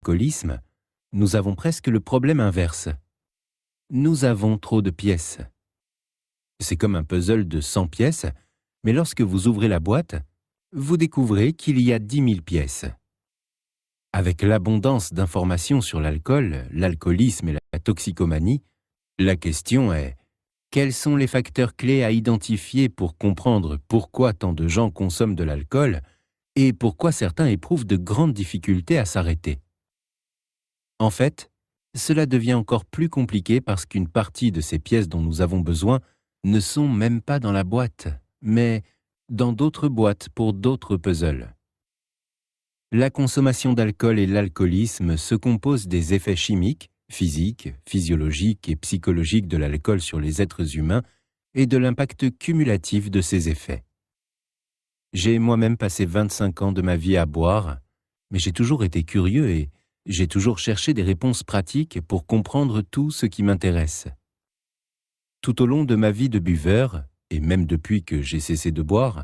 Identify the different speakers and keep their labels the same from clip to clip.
Speaker 1: l'alcoolisme, nous avons presque le problème inverse. Nous avons trop de pièces. C'est comme un puzzle de 100 pièces, mais lorsque vous ouvrez la boîte, vous découvrez qu'il y a 10 000 pièces. Avec l'abondance d'informations sur l'alcool, l'alcoolisme et la toxicomanie, la question est: quels sont les facteurs clés à identifier pour comprendre pourquoi tant de gens consomment de l'alcool et pourquoi certains éprouvent de grandes difficultés à s'arrêter? En fait, cela devient encore plus compliqué parce qu'une partie de ces pièces dont nous avons besoin ne sont même pas dans la boîte, mais dans d'autres boîtes pour d'autres puzzles. La consommation d'alcool et l'alcoolisme se composent des effets chimiques, physiques, physiologiques et psychologiques de l'alcool sur les êtres humains et de l'impact cumulatif de ces effets. J'ai moi-même passé 25 ans de ma vie à boire, mais j'ai toujours été curieux et j'ai toujours cherché des réponses pratiques pour comprendre tout ce qui m'intéresse. Tout au long de ma vie de buveur, et même depuis que j'ai cessé de boire,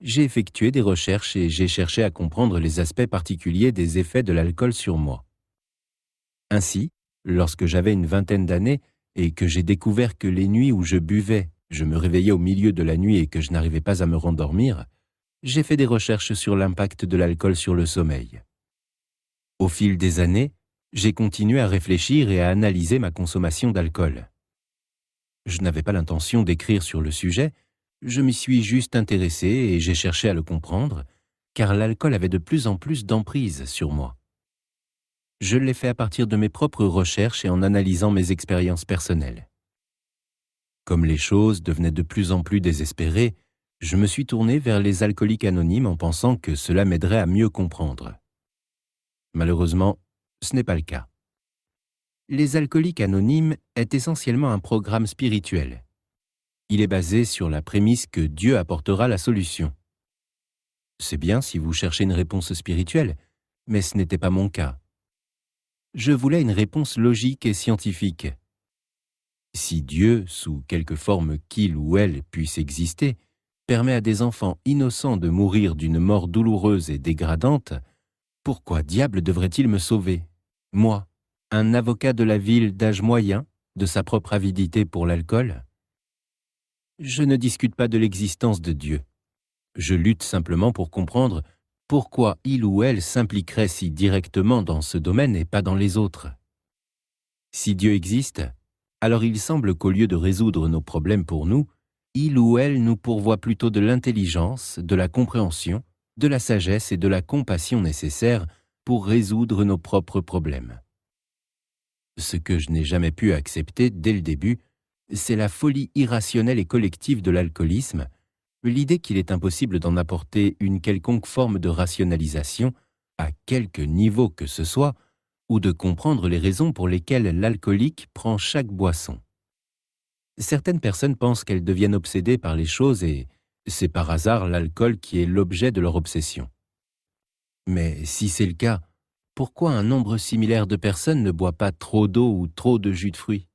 Speaker 1: j'ai effectué des recherches et j'ai cherché à comprendre les aspects particuliers des effets de l'alcool sur moi. Ainsi, lorsque j'avais une vingtaine d'années et que j'ai découvert que les nuits où je buvais, je me réveillais au milieu de la nuit et que je n'arrivais pas à me rendormir, j'ai fait des recherches sur l'impact de l'alcool sur le sommeil. Au fil des années, j'ai continué à réfléchir et à analyser ma consommation d'alcool. Je n'avais pas l'intention d'écrire sur le sujet, je m'y suis juste intéressé et j'ai cherché à le comprendre, car l'alcool avait de plus en plus d'emprise sur moi. Je l'ai fait à partir de mes propres recherches et en analysant mes expériences personnelles. Comme les choses devenaient de plus en plus désespérées, je me suis tourné vers les alcooliques anonymes en pensant que cela m'aiderait à mieux comprendre. Malheureusement, ce n'est pas le cas. Les alcooliques anonymes est essentiellement un programme spirituel. Il est basé sur la prémisse que Dieu apportera la solution. C'est bien si vous cherchez une réponse spirituelle, mais ce n'était pas mon cas. Je voulais une réponse logique et scientifique. Si Dieu, sous quelque forme qu'il ou elle puisse exister, permet à des enfants innocents de mourir d'une mort douloureuse et dégradante, pourquoi diable devrait-il me sauver, moi, un avocat de la ville d'âge moyen, de sa propre avidité pour l'alcool? Je ne discute pas de l'existence de Dieu. Je lutte simplement pour comprendre pourquoi il ou elle s'impliquerait si directement dans ce domaine et pas dans les autres. Si Dieu existe, alors il semble qu'au lieu de résoudre nos problèmes pour nous, il ou elle nous pourvoit plutôt de l'intelligence, de la compréhension, de la sagesse et de la compassion nécessaires pour résoudre nos propres problèmes. Ce que je n'ai jamais pu accepter dès le début, c'est la folie irrationnelle et collective de l'alcoolisme, l'idée qu'il est impossible d'en apporter une quelconque forme de rationalisation, à quelque niveau que ce soit, ou de comprendre les raisons pour lesquelles l'alcoolique prend chaque boisson. Certaines personnes pensent qu'elles deviennent obsédées par les choses et c'est par hasard l'alcool qui est l'objet de leur obsession. Mais si c'est le cas, pourquoi un nombre similaire de personnes ne boit pas trop d'eau ou trop de jus de fruits?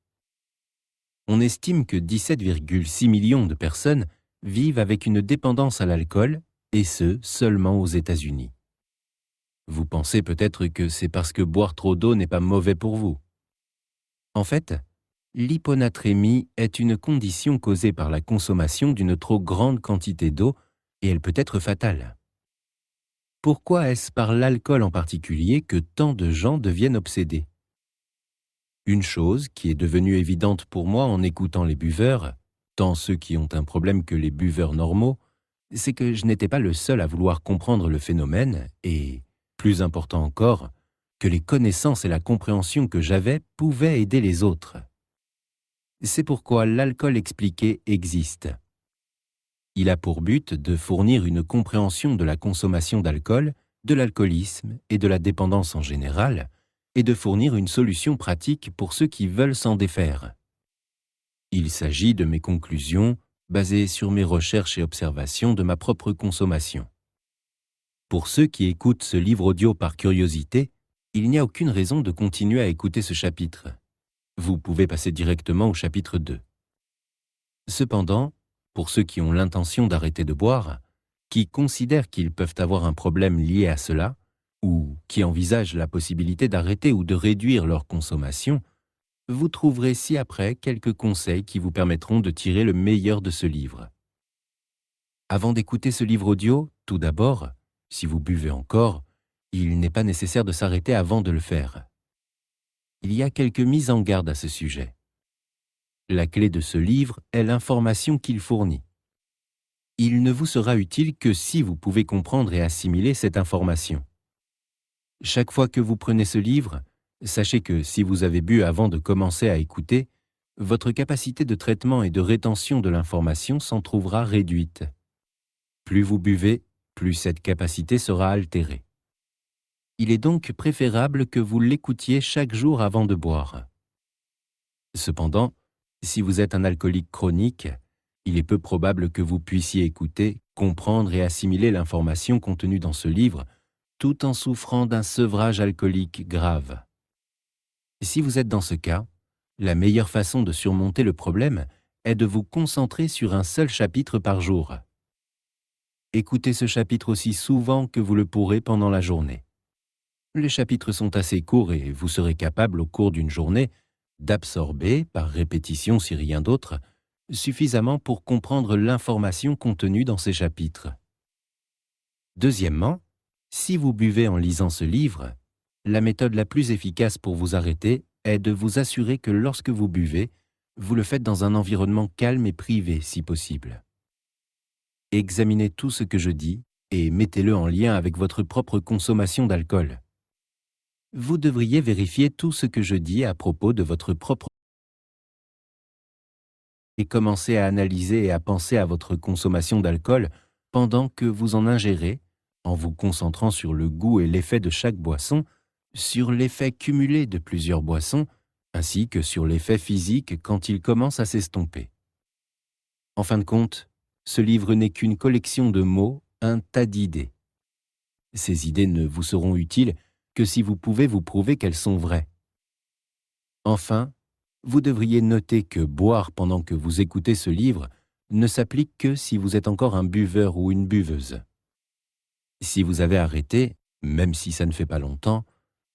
Speaker 1: On estime que 17,6 millions de personnes vivent avec une dépendance à l'alcool, et ce, seulement aux États-Unis. Vous pensez peut-être que c'est parce que boire trop d'eau n'est pas mauvais pour vous. En fait, l'hyponatrémie est une condition causée par la consommation d'une trop grande quantité d'eau et elle peut être fatale. Pourquoi est-ce par l'alcool en particulier que tant de gens deviennent obsédés? Une chose qui est devenue évidente pour moi en écoutant les buveurs, tant ceux qui ont un problème que les buveurs normaux, c'est que je n'étais pas le seul à vouloir comprendre le phénomène et, plus important encore, que les connaissances et la compréhension que j'avais pouvaient aider les autres. C'est pourquoi l'alcool expliqué existe. Il a pour but de fournir une compréhension de la consommation d'alcool, de l'alcoolisme et de la dépendance en général, et de fournir une solution pratique pour ceux qui veulent s'en défaire. Il s'agit de mes conclusions basées sur mes recherches et observations de ma propre consommation. Pour ceux qui écoutent ce livre audio par curiosité, il n'y a aucune raison de continuer à écouter ce chapitre. Vous pouvez passer directement au chapitre 2. Cependant, pour ceux qui ont l'intention d'arrêter de boire, qui considèrent qu'ils peuvent avoir un problème lié à cela, ou qui envisagent la possibilité d'arrêter ou de réduire leur consommation, vous trouverez ci-après quelques conseils qui vous permettront de tirer le meilleur de ce livre. Avant d'écouter ce livre audio, tout d'abord, si vous buvez encore, il n'est pas nécessaire de s'arrêter avant de le faire. Il y a quelques mises en garde à ce sujet. La clé de ce livre est l'information qu'il fournit. Il ne vous sera utile que si vous pouvez comprendre et assimiler cette information. Chaque fois que vous prenez ce livre, sachez que si vous avez bu avant de commencer à écouter, votre capacité de traitement et de rétention de l'information s'en trouvera réduite. Plus vous buvez, plus cette capacité sera altérée. Il est donc préférable que vous l'écoutiez chaque jour avant de boire. Cependant, si vous êtes un alcoolique chronique, il est peu probable que vous puissiez écouter, comprendre et assimiler l'information contenue dans ce livre, tout en souffrant d'un sevrage alcoolique grave. Si vous êtes dans ce cas, la meilleure façon de surmonter le problème est de vous concentrer sur un seul chapitre par jour. Écoutez ce chapitre aussi souvent que vous le pourrez pendant la journée. Les chapitres sont assez courts et vous serez capable au cours d'une journée d'absorber, par répétition si rien d'autre, suffisamment pour comprendre l'information contenue dans ces chapitres. Deuxièmement, si vous buvez en lisant ce livre, la méthode la plus efficace pour vous arrêter est de vous assurer que lorsque vous buvez, vous le faites dans un environnement calme et privé si possible. Examinez tout ce que je dis et mettez-le en lien avec votre propre consommation d'alcool. Vous devriez vérifier tout ce que je dis à propos de votre propre et commencer à analyser et à penser à votre consommation d'alcool pendant que vous en ingérez, en vous concentrant sur le goût et l'effet de chaque boisson, sur l'effet cumulé de plusieurs boissons, ainsi que sur l'effet physique quand il commence à s'estomper. En fin de compte, ce livre n'est qu'une collection de mots, un tas d'idées. Ces idées ne vous seront utiles que si vous pouvez vous prouver qu'elles sont vraies. Enfin, vous devriez noter que boire pendant que vous écoutez ce livre ne s'applique que si vous êtes encore un buveur ou une buveuse. Si vous avez arrêté, même si ça ne fait pas longtemps,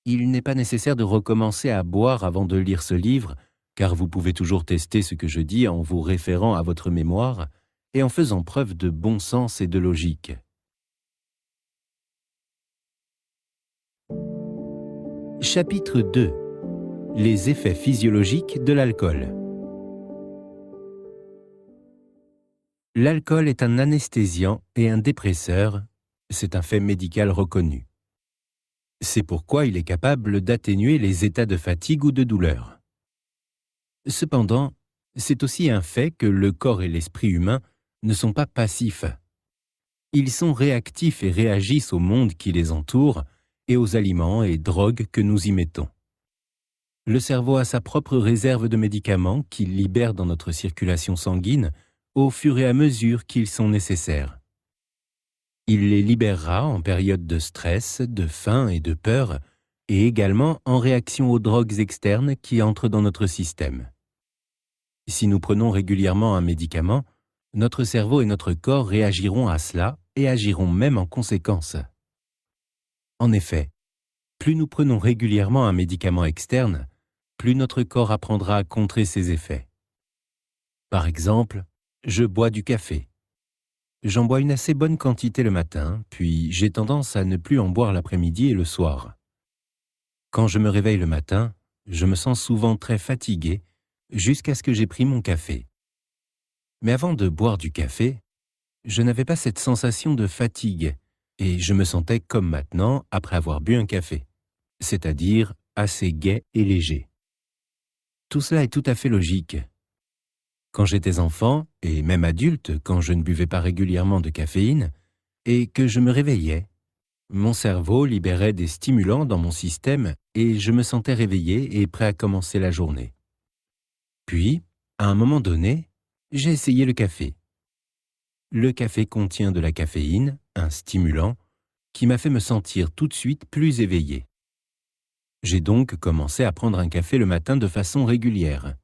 Speaker 1: il n'est pas nécessaire de recommencer à boire avant de lire ce livre, car vous pouvez toujours tester ce que je dis en vous référant à votre mémoire et en faisant preuve de bon sens et de logique. Chapitre 2. Les effets physiologiques de l'alcool. L'alcool est un anesthésiant et un dépresseur, c'est un fait médical reconnu. C'est pourquoi il est capable d'atténuer les états de fatigue ou de douleur. Cependant, c'est aussi un fait que le corps et l'esprit humain ne sont pas passifs. Ils sont réactifs et réagissent au monde qui les entoure et aux aliments et drogues que nous y mettons. Le cerveau a sa propre réserve de médicaments qu'il libère dans notre circulation sanguine au fur et à mesure qu'ils sont nécessaires. Il les libérera en période de stress, de faim et de peur, et également en réaction aux drogues externes qui entrent dans notre système. Si nous prenons régulièrement un médicament, notre cerveau et notre corps réagiront à cela et agiront même en conséquence. En effet, plus nous prenons régulièrement un médicament externe, plus notre corps apprendra à contrer ses effets. Par exemple, je bois du café. J'en bois une assez bonne quantité le matin, puis j'ai tendance à ne plus en boire l'après-midi et le soir. Quand je me réveille le matin, je me sens souvent très fatigué, jusqu'à ce que j'ai pris mon café. Mais avant de boire du café, je n'avais pas cette sensation de fatigue, et je me sentais comme maintenant après avoir bu un café, c'est-à-dire assez gai et léger. Tout cela est tout à fait logique. Quand j'étais enfant, et même adulte, quand je ne buvais pas régulièrement de caféine, et que je me réveillais, mon cerveau libérait des stimulants dans mon système et je me sentais réveillé et prêt à commencer la journée. Puis, à un moment donné, j'ai essayé le café. Le café contient de la caféine, un stimulant, qui m'a fait me sentir tout de suite plus éveillé. J'ai donc commencé à prendre un café le matin de façon régulière.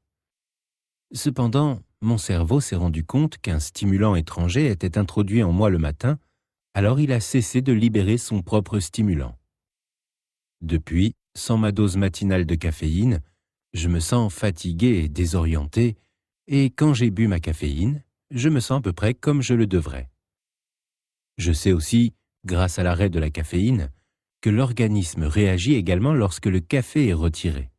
Speaker 1: Cependant, mon cerveau s'est rendu compte qu'un stimulant étranger était introduit en moi le matin, alors il a cessé de libérer son propre stimulant. Depuis, sans ma dose matinale de caféine, je me sens fatigué et désorienté, et quand j'ai bu ma caféine, je me sens à peu près comme je le devrais. Je sais aussi, grâce à l'arrêt de la caféine, que l'organisme réagit également lorsque le café est retiré.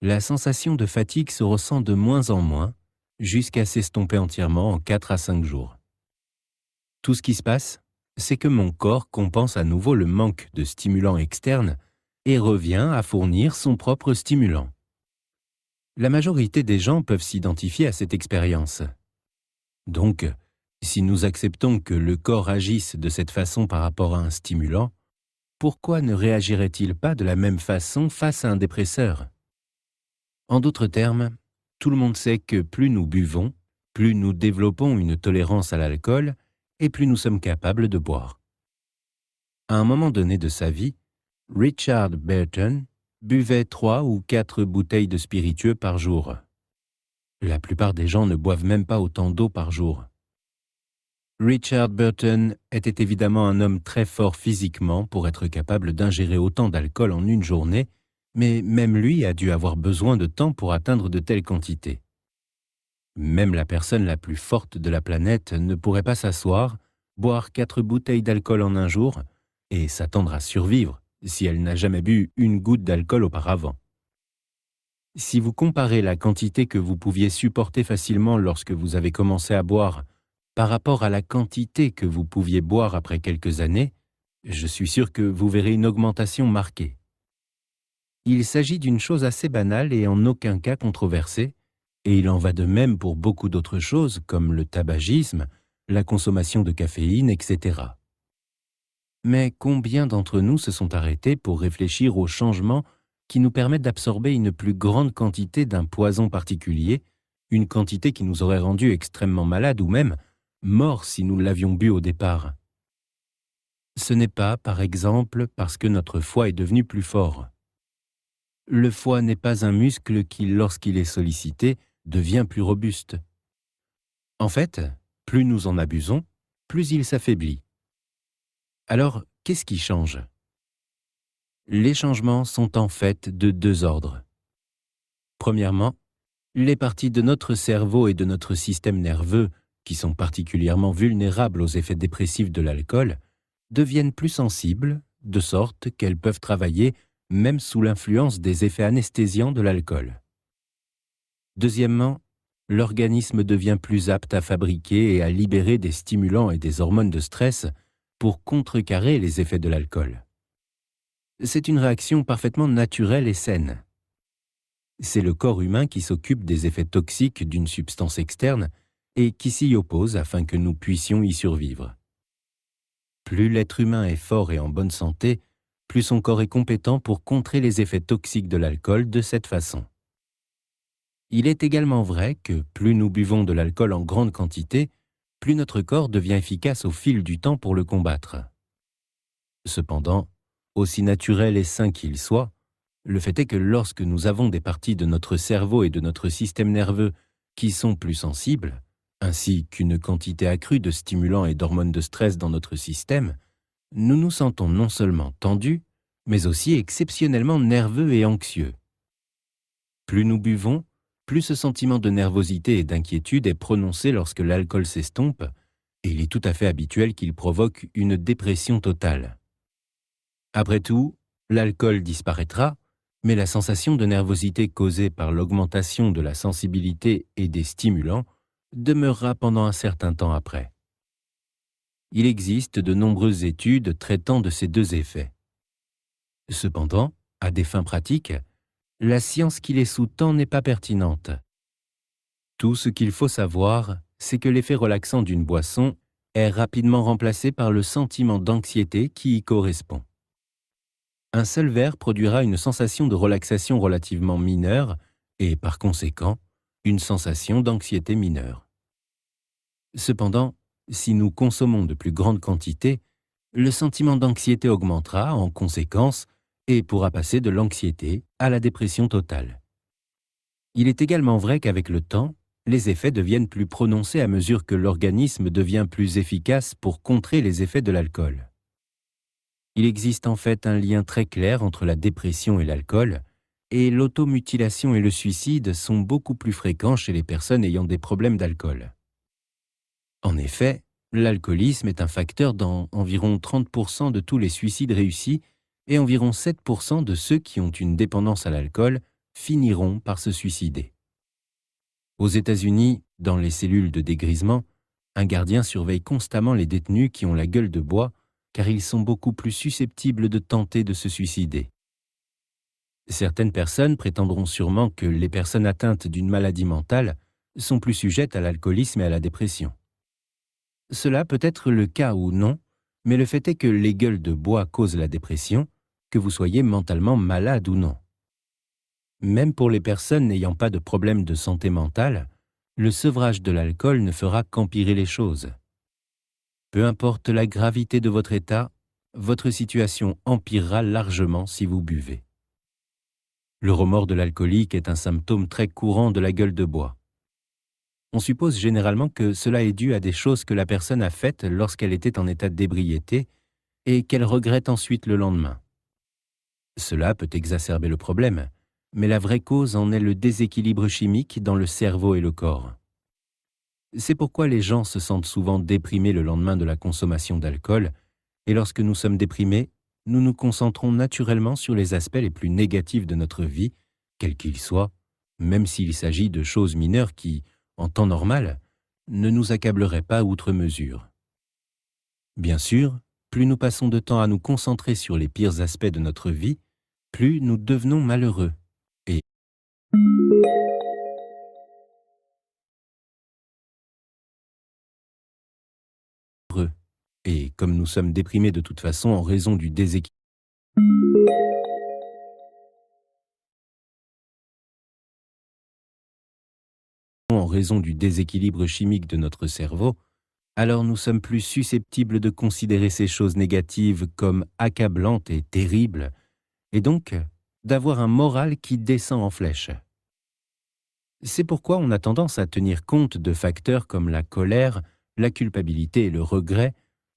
Speaker 1: La sensation de fatigue se ressent de moins en moins, jusqu'à s'estomper entièrement en 4 à 5 jours. Tout ce qui se passe, c'est que mon corps compense à nouveau le manque de stimulants externes et revient à fournir son propre stimulant. La majorité des gens peuvent s'identifier à cette expérience. Donc, si nous acceptons que le corps agisse de cette façon par rapport à un stimulant, pourquoi ne réagirait-il pas de la même façon face à un dépresseur? En d'autres termes, tout le monde sait que plus nous buvons, plus nous développons une tolérance à l'alcool et plus nous sommes capables de boire. À un moment donné de sa vie, Richard Burton buvait 3 ou 4 bouteilles de spiritueux par jour. La plupart des gens ne boivent même pas autant d'eau par jour. Richard Burton était évidemment un homme très fort physiquement pour être capable d'ingérer autant d'alcool en une journée, mais même lui a dû avoir besoin de temps pour atteindre de telles quantités. Même la personne la plus forte de la planète ne pourrait pas s'asseoir, boire 4 bouteilles d'alcool en un jour et s'attendre à survivre si elle n'a jamais bu une goutte d'alcool auparavant. Si vous comparez la quantité que vous pouviez supporter facilement lorsque vous avez commencé à boire par rapport à la quantité que vous pouviez boire après quelques années, je suis sûr que vous verrez une augmentation marquée. Il s'agit d'une chose assez banale et en aucun cas controversée, et il en va de même pour beaucoup d'autres choses comme le tabagisme, la consommation de caféine, etc. Mais combien d'entre nous se sont arrêtés pour réfléchir aux changements qui nous permettent d'absorber une plus grande quantité d'un poison particulier, une quantité qui nous aurait rendus extrêmement malades ou même morts si nous l'avions bu au départ? Ce n'est pas, par exemple, parce que notre foie est devenu plus fort. Le foie n'est pas un muscle qui, lorsqu'il est sollicité, devient plus robuste. En fait, plus nous en abusons, plus il s'affaiblit. Alors, qu'est-ce qui change? Les changements sont en fait de 2 ordres. Premièrement, les parties de notre cerveau et de notre système nerveux, qui sont particulièrement vulnérables aux effets dépressifs de l'alcool, deviennent plus sensibles, de sorte qu'elles peuvent travailler même sous l'influence des effets anesthésiants de l'alcool. Deuxièmement, l'organisme devient plus apte à fabriquer et à libérer des stimulants et des hormones de stress pour contrecarrer les effets de l'alcool. C'est une réaction parfaitement naturelle et saine. C'est le corps humain qui s'occupe des effets toxiques d'une substance externe et qui s'y oppose afin que nous puissions y survivre. Plus l'être humain est fort et en bonne santé, plus son corps est compétent pour contrer les effets toxiques de l'alcool de cette façon. Il est également vrai que plus nous buvons de l'alcool en grande quantité, plus notre corps devient efficace au fil du temps pour le combattre. Cependant, aussi naturel et sain qu'il soit, le fait est que lorsque nous avons des parties de notre cerveau et de notre système nerveux qui sont plus sensibles, ainsi qu'une quantité accrue de stimulants et d'hormones de stress dans notre système, nous nous sentons non seulement tendus, mais aussi exceptionnellement nerveux et anxieux. Plus nous buvons, plus ce sentiment de nervosité et d'inquiétude est prononcé lorsque l'alcool s'estompe, et il est tout à fait habituel qu'il provoque une dépression totale. Après tout, l'alcool disparaîtra, mais la sensation de nervosité causée par l'augmentation de la sensibilité et des stimulants demeurera pendant un certain temps après. Il existe de nombreuses études traitant de ces 2 effets. Cependant, à des fins pratiques, la science qui les sous-tend n'est pas pertinente. Tout ce qu'il faut savoir, c'est que l'effet relaxant d'une boisson est rapidement remplacé par le sentiment d'anxiété qui y correspond. Un seul verre produira une sensation de relaxation relativement mineure et, par conséquent, une sensation d'anxiété mineure. Cependant, si nous consommons de plus grandes quantités, le sentiment d'anxiété augmentera en conséquence et pourra passer de l'anxiété à la dépression totale. Il est également vrai qu'avec le temps, les effets deviennent plus prononcés à mesure que l'organisme devient plus efficace pour contrer les effets de l'alcool. Il existe en fait un lien très clair entre la dépression et l'alcool, et l'automutilation et le suicide sont beaucoup plus fréquents chez les personnes ayant des problèmes d'alcool. En effet, l'alcoolisme est un facteur dans environ 30% de tous les suicides réussis et environ 7% de ceux qui ont une dépendance à l'alcool finiront par se suicider. Aux États-Unis, dans les cellules de dégrisement, un gardien surveille constamment les détenus qui ont la gueule de bois car ils sont beaucoup plus susceptibles de tenter de se suicider. Certaines personnes prétendront sûrement que les personnes atteintes d'une maladie mentale sont plus sujettes à l'alcoolisme et à la dépression. Cela peut être le cas ou non, mais le fait est que les gueules de bois causent la dépression, que vous soyez mentalement malade ou non. Même pour les personnes n'ayant pas de problème de santé mentale, le sevrage de l'alcool ne fera qu'empirer les choses. Peu importe la gravité de votre état, votre situation empirera largement si vous buvez. Le remords de l'alcoolique est un symptôme très courant de la gueule de bois. On suppose généralement que cela est dû à des choses que la personne a faites lorsqu'elle était en état d'ébriété et qu'elle regrette ensuite le lendemain. Cela peut exacerber le problème, mais la vraie cause en est le déséquilibre chimique dans le cerveau et le corps. C'est pourquoi les gens se sentent souvent déprimés le lendemain de la consommation d'alcool, et lorsque nous sommes déprimés, nous nous concentrons naturellement sur les aspects les plus négatifs de notre vie, quels qu'ils soient, même s'il s'agit de choses mineures qui, en temps normal, ne nous accableraient pas outre mesure. Bien sûr, plus nous passons de temps à nous concentrer sur les pires aspects de notre vie, plus nous devenons malheureux. Et comme nous sommes déprimés de toute façon en raison du déséquilibre chimique de notre cerveau, alors nous sommes plus susceptibles de considérer ces choses négatives comme accablantes et terribles, et donc d'avoir un moral qui descend en flèche. C'est pourquoi on a tendance à tenir compte de facteurs comme la colère, la culpabilité et le regret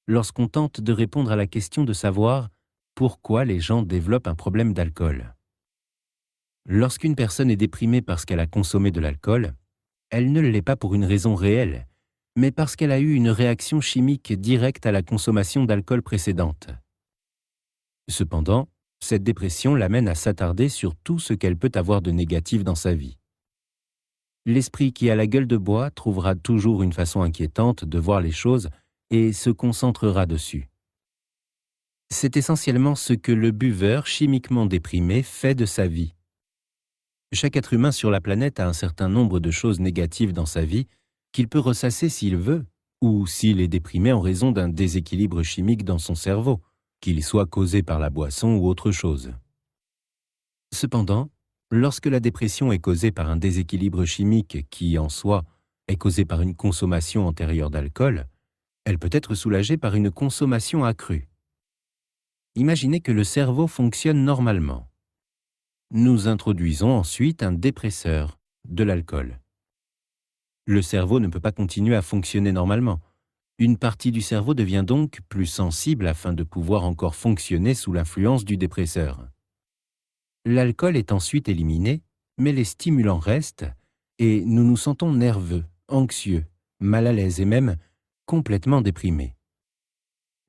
Speaker 1: lorsqu'on tente de répondre à la question de savoir pourquoi les gens développent un problème d'alcool. Lorsqu'une personne est déprimée parce qu'elle a consommé de l'alcool, elle ne l'est pas pour une raison réelle, mais parce qu'elle a eu une réaction chimique directe à la consommation d'alcool précédente. Cependant, cette dépression l'amène à s'attarder sur tout ce qu'elle peut avoir de négatif dans sa vie. L'esprit qui a la gueule de bois trouvera toujours une façon inquiétante de voir les choses et se concentrera dessus. C'est essentiellement ce que le buveur chimiquement déprimé fait de sa vie. Chaque être humain sur la planète a un certain nombre de choses négatives dans sa vie qu'il peut ressasser s'il veut, ou s'il est déprimé en raison d'un déséquilibre chimique dans son cerveau, qu'il soit causé par la boisson ou autre chose. Cependant, lorsque la dépression est causée par un déséquilibre chimique qui, en soi, est causé par une consommation antérieure d'alcool, elle peut être soulagée par une consommation accrue. Imaginez que le cerveau fonctionne normalement. Nous introduisons ensuite un dépresseur, de l'alcool. Le cerveau ne peut pas continuer à fonctionner normalement. Une partie du cerveau devient donc plus sensible afin de pouvoir encore fonctionner sous l'influence du dépresseur. L'alcool est ensuite éliminé, mais les stimulants restent et nous nous sentons nerveux, anxieux, mal à l'aise et même complètement déprimés.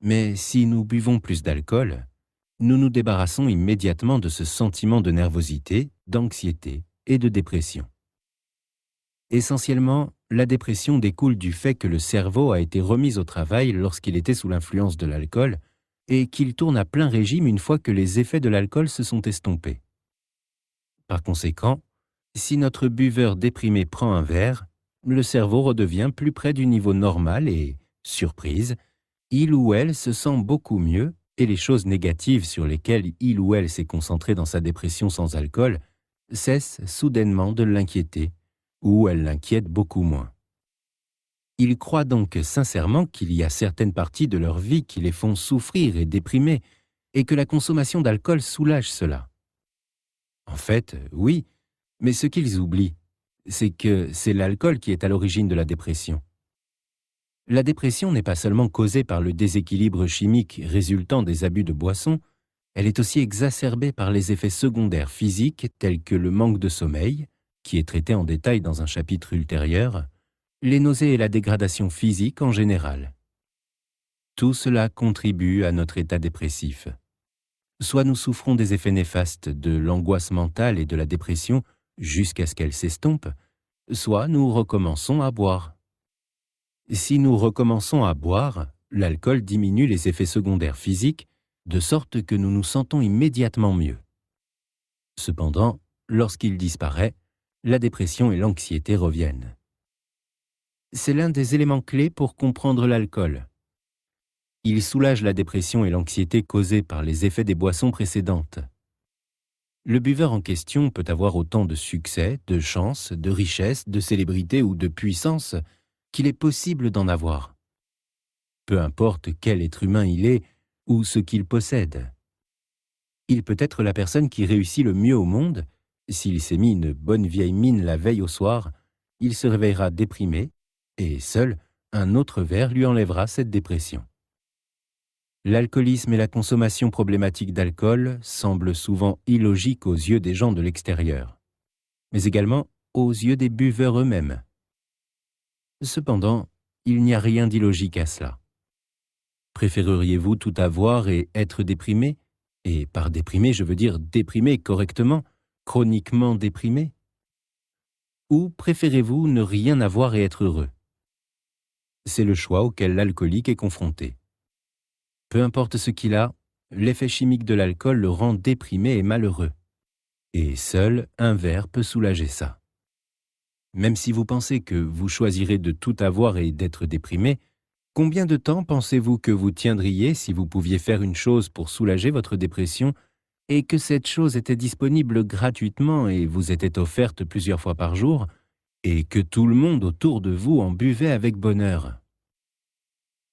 Speaker 1: Mais si nous buvons plus d'alcool, nous nous débarrassons immédiatement de ce sentiment de nervosité, d'anxiété et de dépression. Essentiellement, la dépression découle du fait que le cerveau a été remis au travail lorsqu'il était sous l'influence de l'alcool et qu'il tourne à plein régime une fois que les effets de l'alcool se sont estompés. Par conséquent, si notre buveur déprimé prend un verre, le cerveau redevient plus près du niveau normal et, surprise, il ou elle se sent beaucoup mieux et les choses négatives sur lesquelles il ou elle s'est concentré dans sa dépression sans alcool cessent soudainement de l'inquiéter, ou elle l'inquiète beaucoup moins. Ils croient donc sincèrement qu'il y a certaines parties de leur vie qui les font souffrir et déprimer, et que la consommation d'alcool soulage cela. En fait, oui, mais ce qu'ils oublient, c'est que c'est l'alcool qui est à l'origine de la dépression. La dépression n'est pas seulement causée par le déséquilibre chimique résultant des abus de boissons, elle est aussi exacerbée par les effets secondaires physiques tels que le manque de sommeil, qui est traité en détail dans un chapitre ultérieur, les nausées et la dégradation physique en général. Tout cela contribue à notre état dépressif. Soit nous souffrons des effets néfastes de l'angoisse mentale et de la dépression jusqu'à ce qu'elle s'estompe, soit nous recommençons à boire. Si nous recommençons à boire, l'alcool diminue les effets secondaires physiques de sorte que nous nous sentons immédiatement mieux. Cependant, lorsqu'il disparaît, la dépression et l'anxiété reviennent. C'est l'un des éléments clés pour comprendre l'alcool. Il soulage la dépression et l'anxiété causées par les effets des boissons précédentes. Le buveur en question peut avoir autant de succès, de chance, de richesse, de célébrité ou de puissance qu'il est possible d'en avoir. Peu importe quel être humain il est ou ce qu'il possède. Il peut être la personne qui réussit le mieux au monde. S'il s'est mis une bonne vieille mine la veille au soir, il se réveillera déprimé et seul un autre verre lui enlèvera cette dépression. L'alcoolisme et la consommation problématique d'alcool semblent souvent illogiques aux yeux des gens de l'extérieur, mais également aux yeux des buveurs eux-mêmes. Cependant, il n'y a rien d'illogique à cela. Préféreriez-vous tout avoir et être déprimé? Et par déprimé, je veux dire déprimé correctement, chroniquement déprimé? Ou préférez-vous ne rien avoir et être heureux? C'est le choix auquel l'alcoolique est confronté. Peu importe ce qu'il a, l'effet chimique de l'alcool le rend déprimé et malheureux. Et seul un verre peut soulager ça. Même si vous pensez que vous choisirez de tout avoir et d'être déprimé, combien de temps pensez-vous que vous tiendriez si vous pouviez faire une chose pour soulager votre dépression et que cette chose était disponible gratuitement et vous était offerte plusieurs fois par jour et que tout le monde autour de vous en buvait avec bonheur?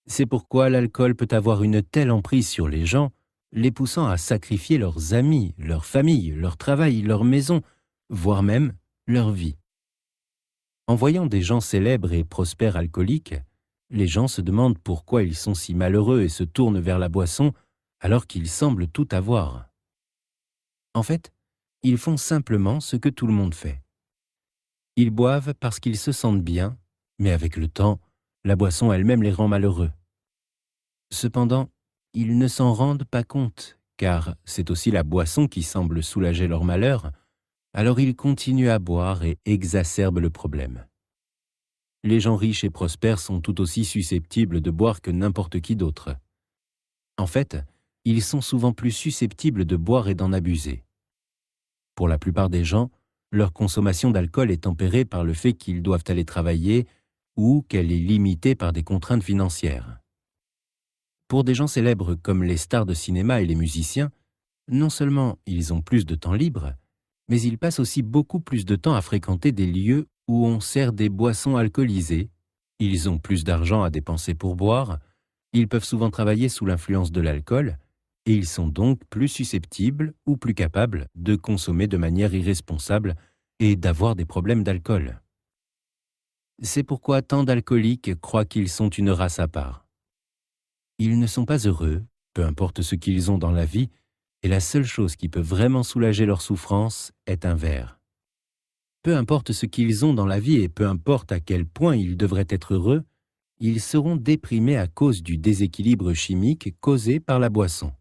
Speaker 1: C'est pourquoi l'alcool peut avoir une telle emprise sur les gens, les poussant à sacrifier leurs amis, leur famille, leur travail, leur maison, voire même leur vie. En voyant des gens célèbres et prospères alcooliques, les gens se demandent pourquoi ils sont si malheureux et se tournent vers la boisson alors qu'ils semblent tout avoir. En fait, ils font simplement ce que tout le monde fait. Ils boivent parce qu'ils se sentent bien, mais avec le temps, la boisson elle-même les rend malheureux. Cependant, ils ne s'en rendent pas compte, car c'est aussi la boisson qui semble soulager leur malheur, alors ils continuent à boire et exacerbent le problème. Les gens riches et prospères sont tout aussi susceptibles de boire que n'importe qui d'autre. En fait, ils sont souvent plus susceptibles de boire et d'en abuser. Pour la plupart des gens, leur consommation d'alcool est tempérée par le fait qu'ils doivent aller travailler ou qu'elle est limitée par des contraintes financières. Pour des gens célèbres comme les stars de cinéma et les musiciens, non seulement ils ont plus de temps libre, mais ils passent aussi beaucoup plus de temps à fréquenter des lieux où on sert des boissons alcoolisées, ils ont plus d'argent à dépenser pour boire, ils peuvent souvent travailler sous l'influence de l'alcool, et ils sont donc plus susceptibles ou plus capables de consommer de manière irresponsable et d'avoir des problèmes d'alcool. C'est pourquoi tant d'alcooliques croient qu'ils sont une race à part. Ils ne sont pas heureux, peu importe ce qu'ils ont dans la vie, et la seule chose qui peut vraiment soulager leur souffrance est un verre. Peu importe ce qu'ils ont dans la vie et peu importe à quel point ils devraient être heureux, ils seront déprimés à cause du déséquilibre chimique causé par la boisson.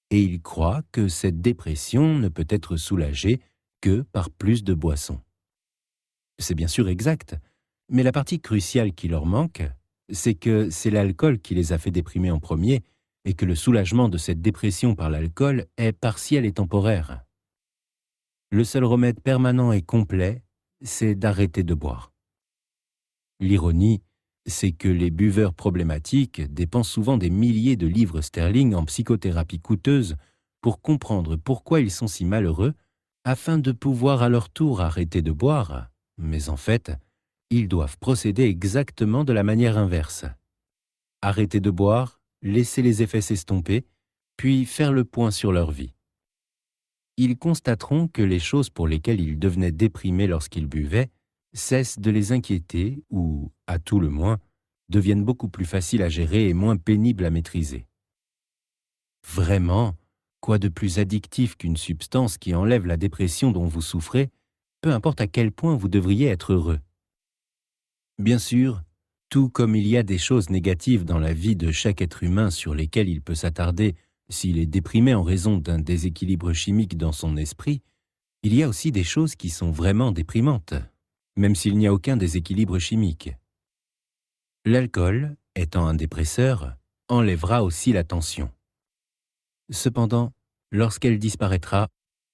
Speaker 1: Et ils croient que cette dépression ne peut être soulagée que par plus de boissons. C'est bien sûr exact, mais la partie cruciale qui leur manque, c'est que c'est l'alcool qui les a fait déprimer en premier et que le soulagement de cette dépression par l'alcool est partiel et temporaire. Le seul remède permanent et complet, c'est d'arrêter de boire. L'ironie, c'est que les buveurs problématiques dépensent souvent des milliers de livres sterling en psychothérapie coûteuse pour comprendre pourquoi ils sont si malheureux, afin de pouvoir à leur tour arrêter de boire, mais en fait, ils doivent procéder exactement de la manière inverse. Arrêter de boire, laisser les effets s'estomper, puis faire le point sur leur vie. Ils constateront que les choses pour lesquelles ils devenaient déprimés lorsqu'ils buvaient cessent de les inquiéter ou, à tout le moins, deviennent beaucoup plus faciles à gérer et moins pénibles à maîtriser. Vraiment, quoi de plus addictif qu'une substance qui enlève la dépression dont vous souffrez, peu importe à quel point vous devriez être heureux. Bien sûr, tout comme il y a des choses négatives dans la vie de chaque être humain sur lesquelles il peut s'attarder s'il est déprimé en raison d'un déséquilibre chimique dans son esprit, il y a aussi des choses qui sont vraiment déprimantes, même s'il n'y a aucun déséquilibre chimique. L'alcool, étant un dépresseur, enlèvera aussi la tension. Cependant, lorsqu'elle disparaîtra,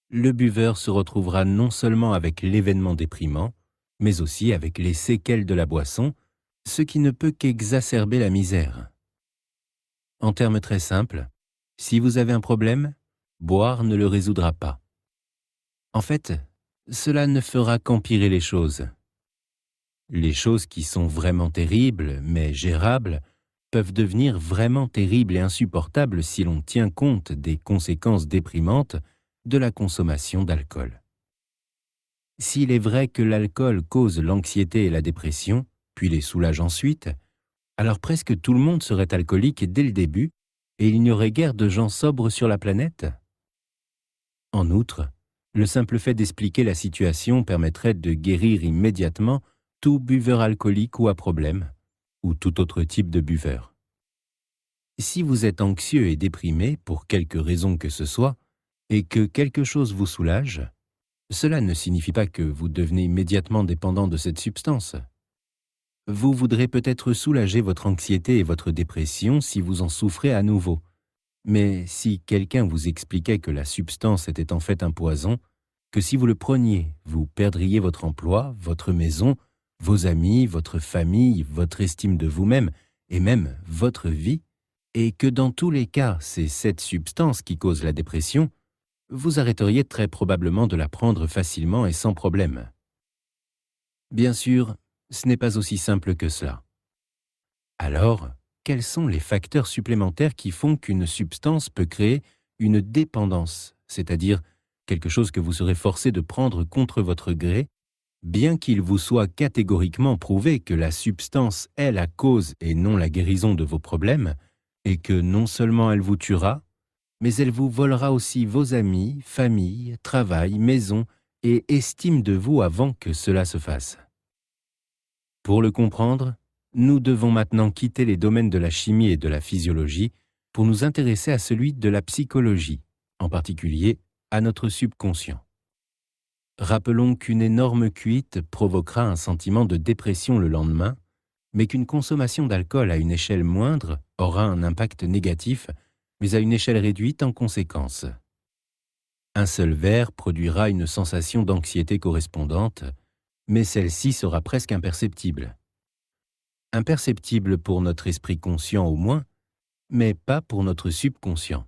Speaker 1: le buveur se retrouvera non seulement avec l'événement déprimant, mais aussi avec les séquelles de la boisson, ce qui ne peut qu'exacerber la misère. En termes très simples, si vous avez un problème, boire ne le résoudra pas. En fait, cela ne fera qu'empirer les choses. Les choses qui sont vraiment terribles, mais gérables, peuvent devenir vraiment terribles et insupportables si l'on tient compte des conséquences déprimantes de la consommation d'alcool. S'il est vrai que l'alcool cause l'anxiété et la dépression, puis les soulage ensuite, alors presque tout le monde serait alcoolique dès le début et il n'y aurait guère de gens sobres sur la planète. En outre, le simple fait d'expliquer la situation permettrait de guérir immédiatement tout buveur alcoolique ou à problème, ou tout autre type de buveur. Si vous êtes anxieux et déprimé pour quelque raison que ce soit, et que quelque chose vous soulage, cela ne signifie pas que vous devenez immédiatement dépendant de cette substance. Vous voudrez peut-être soulager votre anxiété et votre dépression si vous en souffrez à nouveau. Mais si quelqu'un vous expliquait que la substance était en fait un poison, que si vous le preniez, vous perdriez votre emploi, votre maison, vos amis, votre famille, votre estime de vous-même et même votre vie, et que dans tous les cas, c'est cette substance qui cause la dépression, vous arrêteriez très probablement de la prendre facilement et sans problème. Bien sûr, ce n'est pas aussi simple que cela. Alors, quels sont les facteurs supplémentaires qui font qu'une substance peut créer une dépendance, c'est-à-dire quelque chose que vous serez forcé de prendre contre votre gré, bien qu'il vous soit catégoriquement prouvé que la substance est la cause et non la guérison de vos problèmes, et que non seulement elle vous tuera, mais elle vous volera aussi vos amis, famille, travail, maison et estime de vous avant que cela se fasse. Pour le comprendre, nous devons maintenant quitter les domaines de la chimie et de la physiologie pour nous intéresser à celui de la psychologie, en particulier à notre subconscient. Rappelons qu'une énorme cuite provoquera un sentiment de dépression le lendemain, mais qu'une consommation d'alcool à une échelle moindre aura un impact négatif, mais à une échelle réduite en conséquence. Un seul verre produira une sensation d'anxiété correspondante, mais celle-ci sera presque imperceptible. Imperceptible pour notre esprit conscient au moins, mais pas pour notre subconscient.